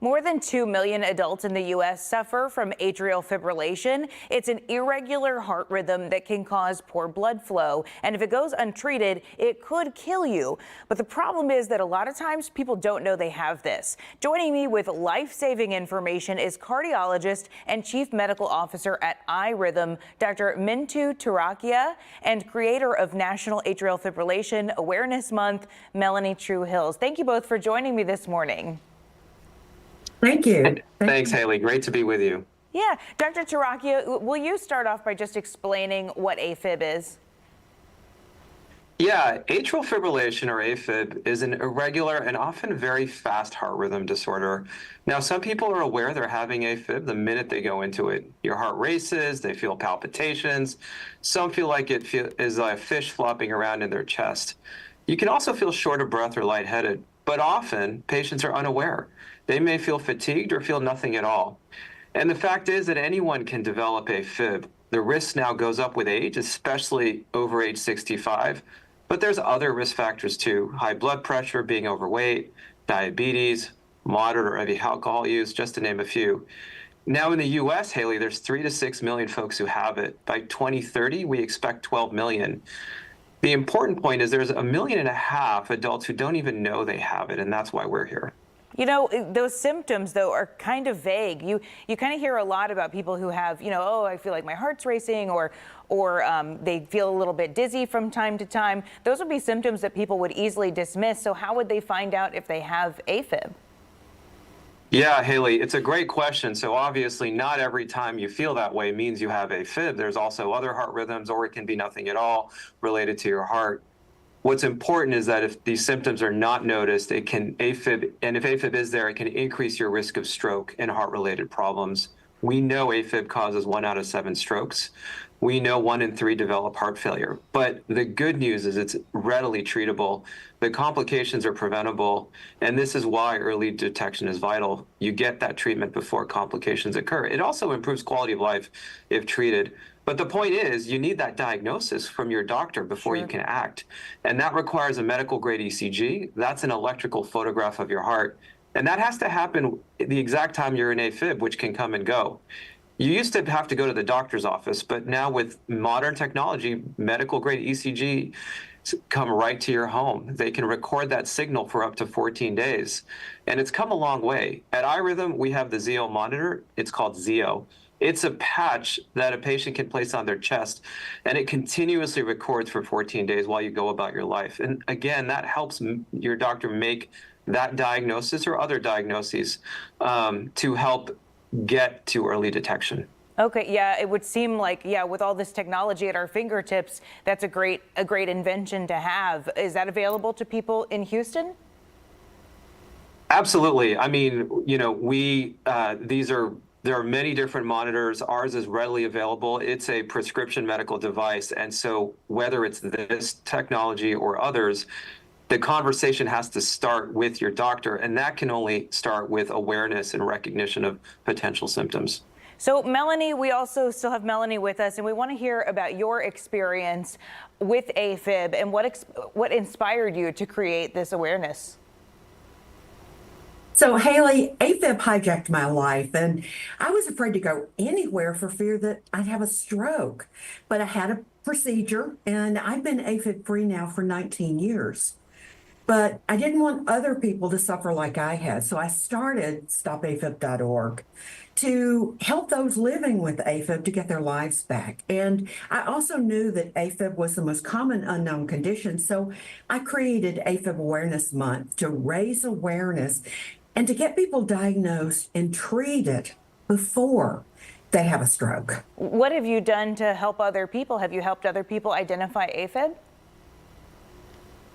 More than 2 million adults in the U.S. suffer from atrial fibrillation. It's an irregular heart rhythm that can cause poor blood flow, and if it goes untreated, it could kill you. But the problem is that a lot of times people don't know they have this. Joining me with life-saving information is cardiologist and chief medical officer at iRhythm, Dr. Mintu Turakhia, and creator of National Atrial Fibrillation Awareness Month, Mellanie True-Hills. Thank you both for joining me this morning. Thank you. Thanks, Haley. Great to be with you. Yeah. Dr. Turakhia, will you start off by just explaining what AFib is? Yeah, atrial fibrillation, or AFib, is an irregular and often very fast heart rhythm disorder. Now, some people are aware they're having AFib the minute they go into it. Your heart races, they feel palpitations. Some feel like it is a fish flopping around in their chest. You can also feel short of breath or lightheaded, but often patients are unaware. They may feel fatigued or feel nothing at all. And the fact is that anyone can develop AFib. The risk now goes up with age, especially over age 65. But there's other risk factors too: high blood pressure, being overweight, diabetes, moderate or heavy alcohol use, just to name a few. Now in the US, Haley, there's 3 to 6 million folks who have it. By 2030, we expect 12 million. The important point is there's 1.5 million adults who don't even know they have it, and that's why we're here. You know, those symptoms, though, are kind of vague. You kind of hear a lot about people who have, oh, I feel like my heart's racing, or they feel a little bit dizzy from time to time. Those would be symptoms that people would easily dismiss. So how would they find out if they have AFib? Yeah, Haley, it's a great question. So obviously not every time you feel that way means you have AFib. There's also other heart rhythms, or it can be nothing at all related to your heart. What's important is that if these symptoms are not noticed, it can AFib, and if AFib is there, it can increase your risk of stroke and heart-related problems. We know AFib causes 1 out of 7 strokes. We know 1 in 3 develop heart failure. But the good news is it's readily treatable. The complications are preventable, and this is why early detection is vital. You get that treatment before complications occur. It also improves quality of life if treated. But the point is, you need that diagnosis from your doctor before you can act. And that requires a medical grade ECG. That's an electrical photograph of your heart. And that has to happen at the exact time you're in AFib, which can come and go. You used to have to go to the doctor's office, but now with modern technology, medical grade ECG come right to your home. They can record that signal for up to 14 days. And it's come a long way. At iRhythm, we have the Zio monitor. It's called Zio. It's a patch that a patient can place on their chest, and it continuously records for 14 days while you go about your life. And again, that helps your doctor make that diagnosis or other diagnoses to help get to early detection. Okay, yeah, it would seem like, with all this technology at our fingertips, that's a great invention to have. Is that available to people in Houston? Absolutely. I mean, there are many different monitors. Ours is readily available. It's a prescription medical device. And so whether it's this technology or others, the conversation has to start with your doctor. And that can only start with awareness and recognition of potential symptoms. So Mellanie, we also still have Mellanie with us, and we want to hear about your experience with AFib and what inspired you to create this awareness. So, Haley, AFib hijacked my life, and I was afraid to go anywhere for fear that I'd have a stroke. But I had a procedure, and I've been AFib-free now for 19 years. But I didn't want other people to suffer like I had, so I started stopafib.org to help those living with AFib to get their lives back. And I also knew that AFib was the most common unknown condition, so I created AFib Awareness Month to raise awareness and to get people diagnosed and treated before they have a stroke. What have you done to help other people? Have you helped other people identify AFib?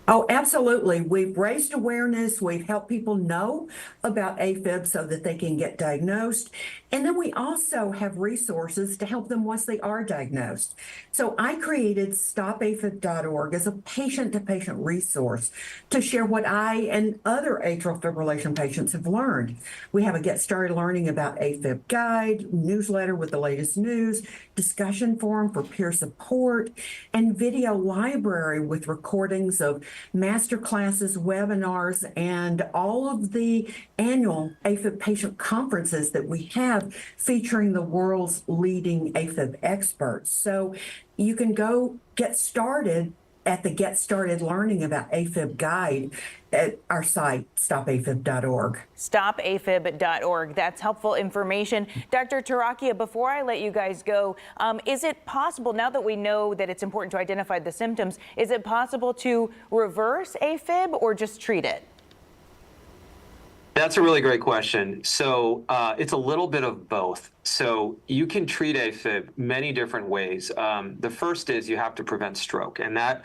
Oh, absolutely. We've raised awareness. We've helped people know about AFib so that they can get diagnosed. And then we also have resources to help them once they are diagnosed. So I created stopafib.org as a patient-to-patient resource to share what I and other atrial fibrillation patients have learned. We have a Get Started Learning About AFib guide, newsletter with the latest news, discussion forum for peer support, and video library with recordings of master classes, webinars, and all of the annual AFib patient conferences that we have featuring the world's leading AFib experts. So you can go get started at the Get Started Learning About AFib guide at our site, stopafib.org. Stopafib.org. That's helpful information. Dr. Turakhia, before I let you guys go, is it possible, now that we know that it's important to identify the symptoms, is it possible to reverse AFib or just treat it? That's a really great question. So it's a little bit of both. So you can treat AFib many different ways. The first is you have to prevent stroke, and that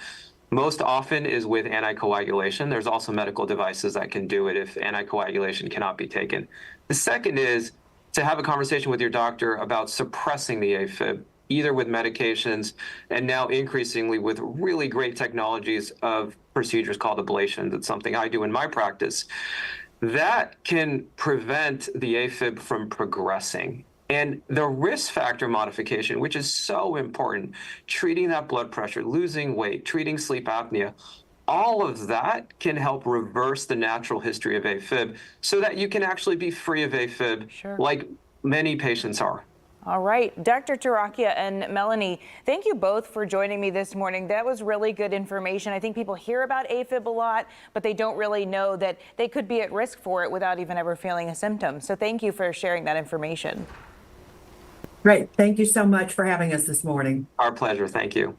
most often is with anticoagulation. There's also medical devices that can do it if anticoagulation cannot be taken. The second is to have a conversation with your doctor about suppressing the AFib, either with medications and now increasingly with really great technologies of procedures called ablation. That's something I do in my practice. That can prevent the AFib from progressing. And the risk factor modification, which is so important, treating that blood pressure, losing weight, treating sleep apnea, all of that can help reverse the natural history of AFib so that you can actually be free of AFib, like many patients are. All right, Dr. Turakhia and Mellanie, thank you both for joining me this morning. That was really good information. I think people hear about AFib a lot, but they don't really know that they could be at risk for it without even ever feeling a symptom. So thank you for sharing that information. Great. Thank you so much for having us this morning. Our pleasure. Thank you.